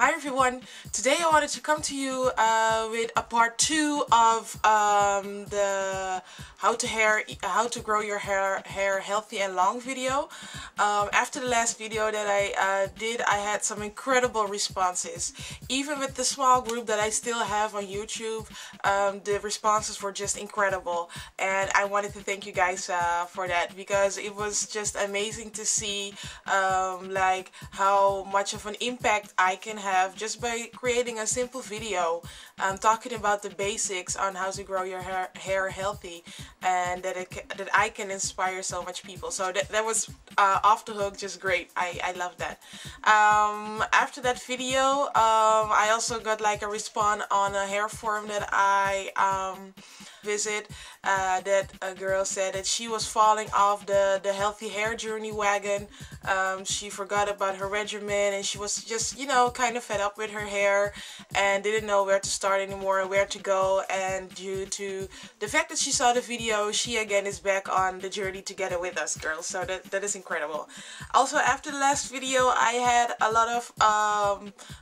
Hi everyone, today I wanted to come to you with a part 2 of the how to grow your hair healthy and long video. After the last video that I did, I had some incredible responses. Even with the small group that I still have on YouTube, the responses were just incredible, and I wanted to thank you guys for that, because it was just amazing to see like how much of an impact I can have just by creating a simple video talking about the basics on how to grow your hair healthy, and that I can inspire so much people. So that was off the hook, just great. I love that. After that video, I also got like a response on a hair forum that I visit, that a girl said that she was falling off the healthy hair journey wagon. She forgot about her regimen, and she was just, you know, kind of fed up with her hair and didn't know where to start anymore and where to go. And due to the fact that she saw the video, she again is back on the journey together with us, girls. So that is incredible. Also, after the last video, I had a lot of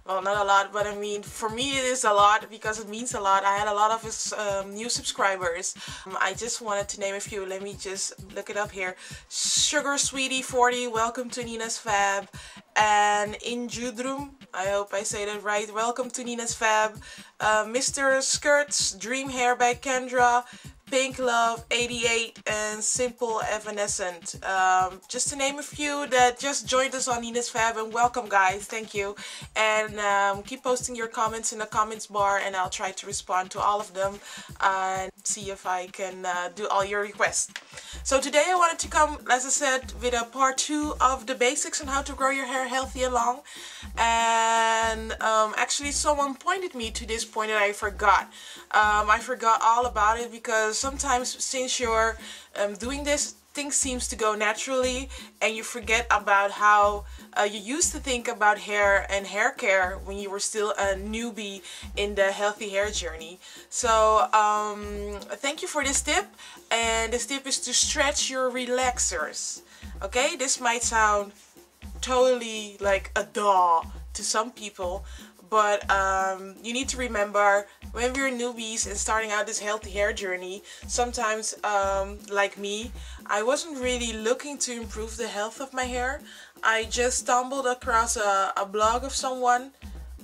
well, not a lot, but I mean, for me it is a lot because it means a lot. I had a lot of new subscribers. I just wanted to name a few. Let me just look it up here. Sugar Sweetie 40, welcome to NinasFAB. And Injudrum, I hope I say that right, welcome to NinasFAB. Mr. Skirts, Dream Hair by Kendra, Pink Love 88, and Simple Evanescent. Just to name a few that just joined us on NinasFAB, and welcome guys, thank you. And keep posting your comments in the comments bar, and I'll try to respond to all of them and see if I can do all your requests. So today I wanted to come, as I said, with a part 2 of the basics on how to grow your hair healthy and long. And actually someone pointed me to this point that I forgot. I forgot all about it, because sometimes since you're doing this, things seems to go naturally, and you forget about how you used to think about hair and hair care when you were still a newbie in the healthy hair journey. So thank you for this tip, and this tip is to stretch your relaxers. Okay, this might sound totally like a duh to some people, but you need to remember, when we're newbies and starting out this healthy hair journey, sometimes like me, I wasn't really looking to improve the health of my hair. I just stumbled across a blog of someone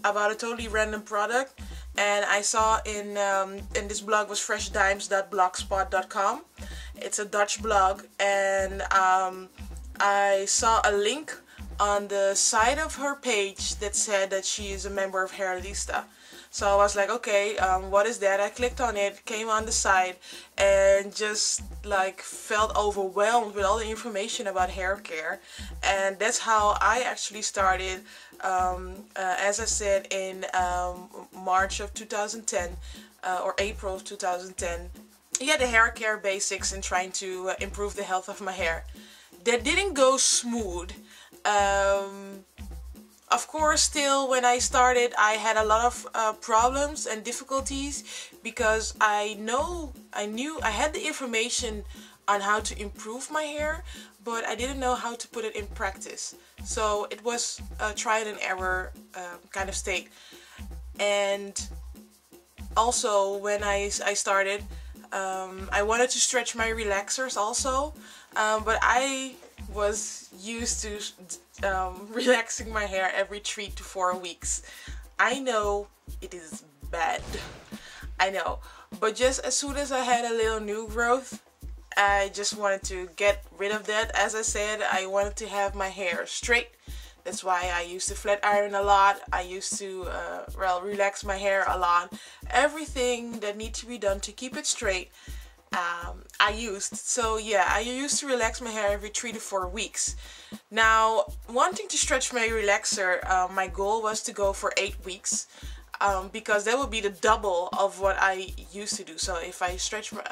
about a totally random product, and I saw in this blog was freshdimes.blogspot.com. It's a Dutch blog, and I saw a link on the side of her page that said that she is a member of Hairlista. So I was like, okay, what is that? I clicked on it, came on the site, and just like felt overwhelmed with all the information about hair care. And that's how I actually started, as I said, in March of 2010 or April of 2010. Yeah, the hair care basics and trying to improve the health of my hair. That didn't go smooth. Of course, still when I started, I had a lot of problems and difficulties, because I knew I had the information on how to improve my hair, but I didn't know how to put it in practice. So it was a trial and error kind of state. And also when I started, I wanted to stretch my relaxers also, but I was used to relaxing my hair every 3 to 4 weeks. I know it is bad, I know, but just as soon as I had a little new growth, I just wanted to get rid of that. As I said, I wanted to have my hair straight. That's why I used to flat iron a lot. I used to well, relax my hair a lot. Everything that needs to be done to keep it straight, I used. So yeah, I used to relax my hair every 3 to 4 weeks. Now, wanting to stretch my relaxer, my goal was to go for 8 weeks, because that would be the double of what I used to do. So if I stretch my,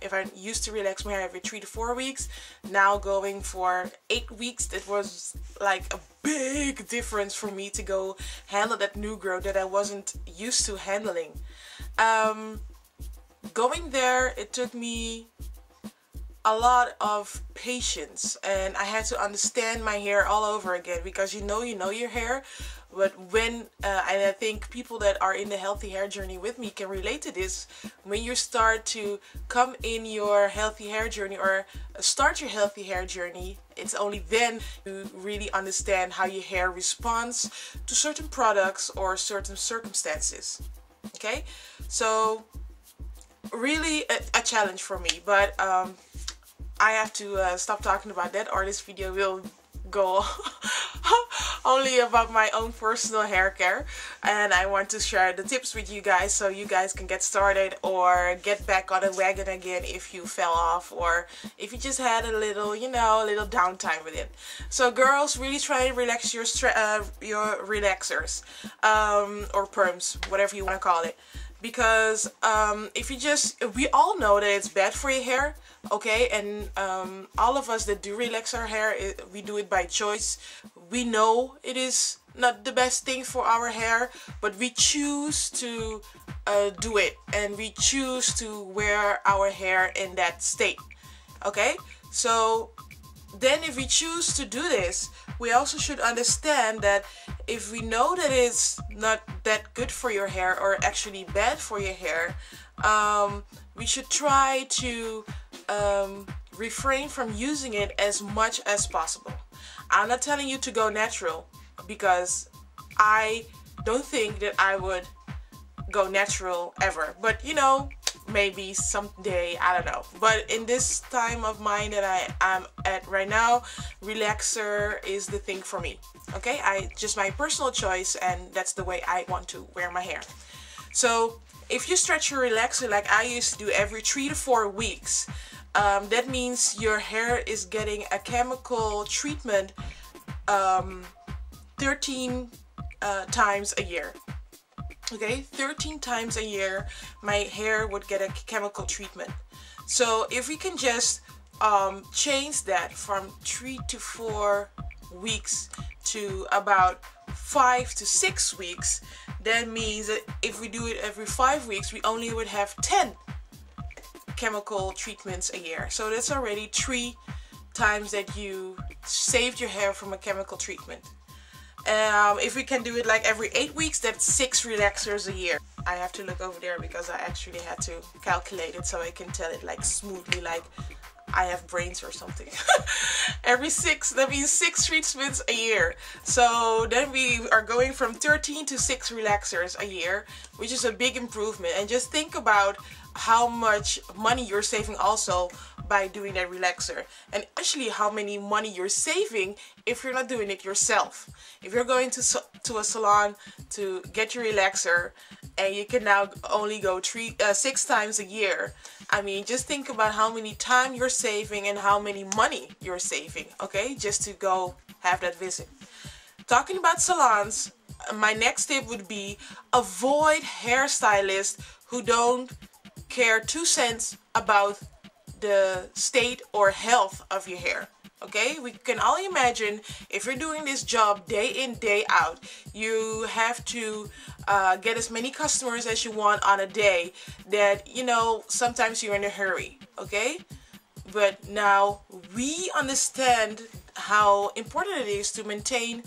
if I used to relax my hair every 3 to 4 weeks, now going for 8 weeks, that was like a big difference for me to go handle that new growth that I wasn't used to handling. Going there, it took me a lot of patience, and I had to understand my hair all over again, because you know your hair. But when and I think people that are in the healthy hair journey with me can relate to this, when you start to come in your healthy hair journey or start your healthy hair journey, it's only then you really understand how your hair responds to certain products or certain circumstances. Okay, so really a challenge for me, but I have to stop talking about that, or this video will go only about my own personal hair care, and I want to share the tips with you guys so you guys can get started or get back on the wagon again if you fell off, or if you just had a little, you know, a little downtime with it. So girls, really try and relax your relaxers or perms, whatever you want to call it. Because if you we all know that it's bad for your hair, okay? And all of us that do relax our hair, we do it by choice. We know it is not the best thing for our hair, but we choose to do it, and we choose to wear our hair in that state, okay? So then if we choose to do this, we also should understand that if we know that it's not that good for your hair, or actually bad for your hair, we should try to refrain from using it as much as possible. I'm not telling you to go natural, because I don't think that I would go natural ever, but you know, maybe someday, I don't know. But in this time of mine that I'm at right now, relaxer is the thing for me, okay? Just my personal choice, and that's the way I want to wear my hair. So if you stretch your relaxer like I used to do every 3 to 4 weeks, that means your hair is getting a chemical treatment 13 times a year. Okay, 13 times a year my hair would get a chemical treatment. So if we can just change that from 3 to 4 weeks to about 5 to 6 weeks, that means that if we do it every 5 weeks, we only would have 10 chemical treatments a year. So that's already 3 times that you saved your hair from a chemical treatment. If we can do it like every 8 weeks, that's 6 relaxers a year. I have to look over there because I actually had to calculate it so I can tell it like smoothly, like I have brains or something. Every 6, that means 6 treatments a year. So then we are going from 13 to 6 relaxers a year, which is a big improvement. And just think about how much money you're saving also by doing that relaxer, and actually how many money you're saving if you're not doing it yourself. If you're going to a salon to get your relaxer and you can now only go 6 times a year, I mean, just think about how many time you're saving and how many money you're saving, okay, just to go have that visit. Talking about salons, my next tip would be avoid hairstylists who don't care 2 cents about the state or health of your hair. Okay, we can all imagine if you're doing this job day in, day out, you have to get as many customers as you want on a day, that, you know, sometimes you're in a hurry, okay? But now we understand how important it is to maintain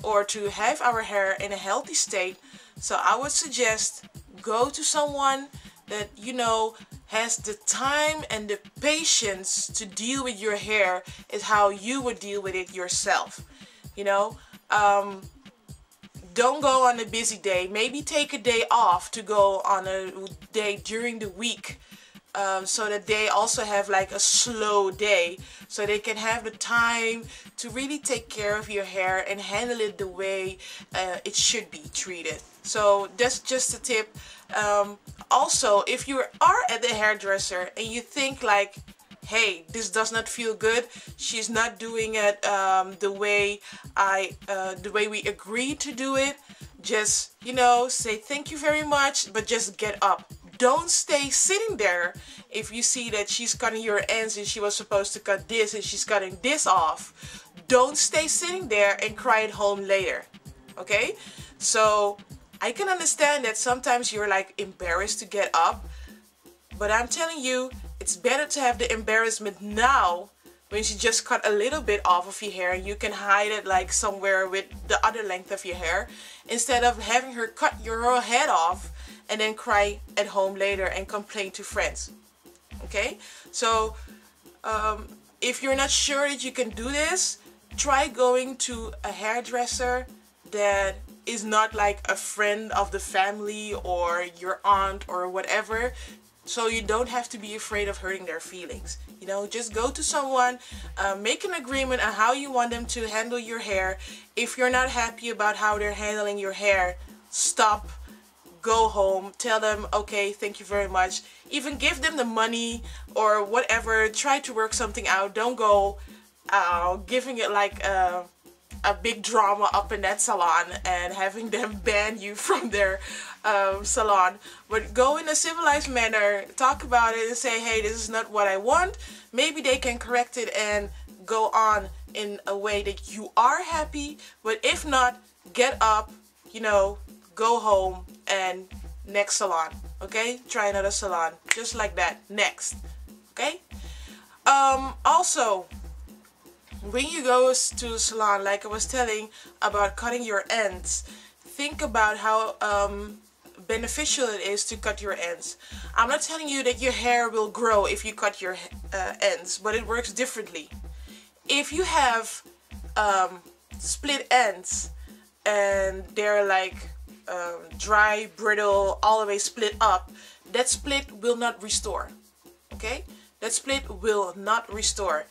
or to have our hair in a healthy state. So I would suggest go to someone that you know has the time and the patience to deal with your hair, is how you would deal with it yourself. You know, don't go on a busy day. Maybe take a day off to go on a day during the week, so that they also have like a slow day, so they can have the time to really take care of your hair and handle it the way it should be treated. So that's just a tip. Also, if you are at the hairdresser and you think like, hey, this does not feel good, she's not doing it the way we agreed to do it, just, you know, say thank you very much, but just get up. Don't stay sitting there if you see that she's cutting your ends and she was supposed to cut this and she's cutting this off. Don't stay sitting there and cry at home later, okay? So I can understand that sometimes you're like embarrassed to get up, but I'm telling you, it's better to have the embarrassment now when you just cut a little bit off of your hair and you can hide it like somewhere with the other length of your hair, instead of having her cut your whole head off and then cry at home later and complain to friends. Okay, so if you're not sure that you can do this, try going to a hairdresser that is not like a friend of the family or your aunt or whatever, so you don't have to be afraid of hurting their feelings. You know, just go to someone, make an agreement on how you want them to handle your hair. If you're not happy about how they're handling your hair, stop, go home, tell them, okay, thank you very much. Even give them the money or whatever, try to work something out. Don't go giving it like a big drama up in that salon and having them ban you from their salon. But go in a civilized manner, talk about it and say, hey, this is not what I want. Maybe they can correct it and go on in a way that you are happy. But if not, get up, you know, go home and next salon. Okay, try another salon just like that. Next. Okay. Also, when you go to a salon, like I was telling about cutting your ends, think about how beneficial it is to cut your ends. I'm not telling you that your hair will grow if you cut your ends, but it works differently. If you have split ends and they're like dry, brittle, all the way split up, that split will not restore. Okay? That split will not restore.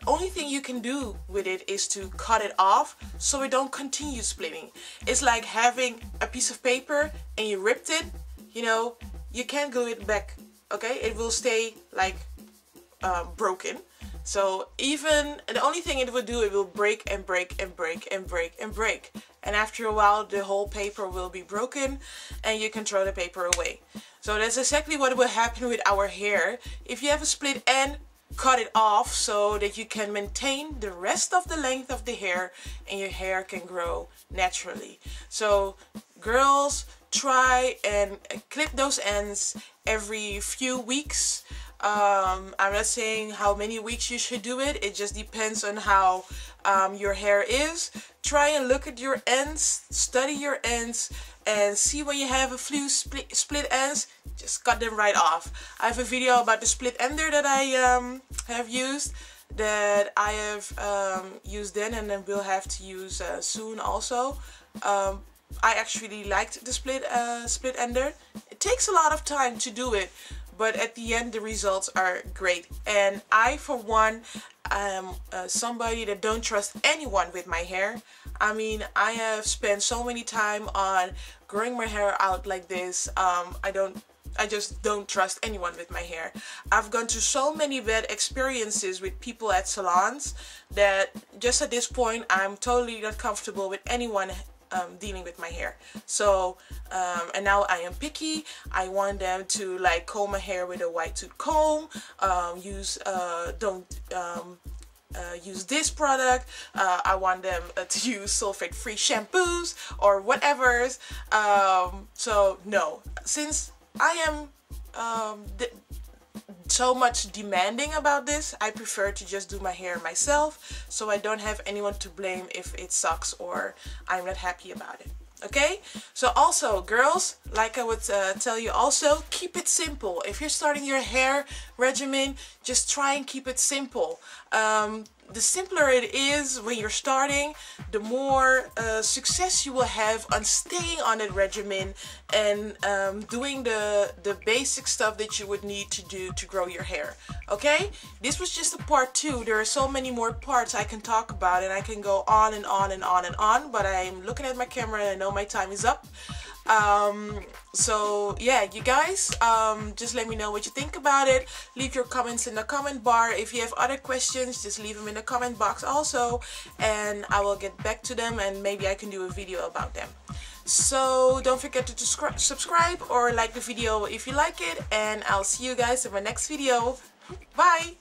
Only thing you can do with it is to cut it off so it don't continue splitting. It's like having a piece of paper and you ripped it, you know, you can't glue it back, okay? It will stay like broken. So even, the only thing it will do, it will break and break and break and break and break. And after a while, the whole paper will be broken and you can throw the paper away. So that's exactly what will happen with our hair. If you have a split end, cut it off so that you can maintain the rest of the length of the hair and your hair can grow naturally. So girls, try and clip those ends every few weeks. I'm not saying how many weeks you should do it. It just depends on how your hair is. Try and look at your ends, study your ends, and see when you have a few split ends, just cut them right off. I have a video about the split ender that I have used, that I have used then and then will have to use soon also. I actually liked the split ender. It takes a lot of time to do it, but at the end the results are great. And I, for one, am somebody that don't trust anyone with my hair. I mean, I have spent so many time on growing my hair out like this. I just don't trust anyone with my hair. I've gone through so many bad experiences with people at salons that just at this point I'm totally not comfortable with anyone dealing with my hair. So and now I am picky. I want them to like comb my hair with a white tooth comb, use this product. I want them to use sulfate-free shampoos or whatever. So no, since I am so much demanding about this, I prefer to just do my hair myself, so I don't have anyone to blame if it sucks or I'm not happy about it. Okay, so also girls, like I would tell you also, keep it simple. If you're starting your hair regimen, just try and keep it simple. The simpler it is when you're starting, the more success you will have on staying on that regimen and doing the basic stuff that you would need to do to grow your hair. Okay, this was just a part 2. There are so many more parts I can talk about, and I can go on and on and on and on, but I'm looking at my camera and I know my time is up. So yeah, you guys, just let me know what you think about it. Leave your comments in the comment bar. If you have other questions, just leave them in the comment box also, and I will get back to them and maybe I can do a video about them. So don't forget to subscribe or like the video if you like it, and I'll see you guys in my next video. Bye!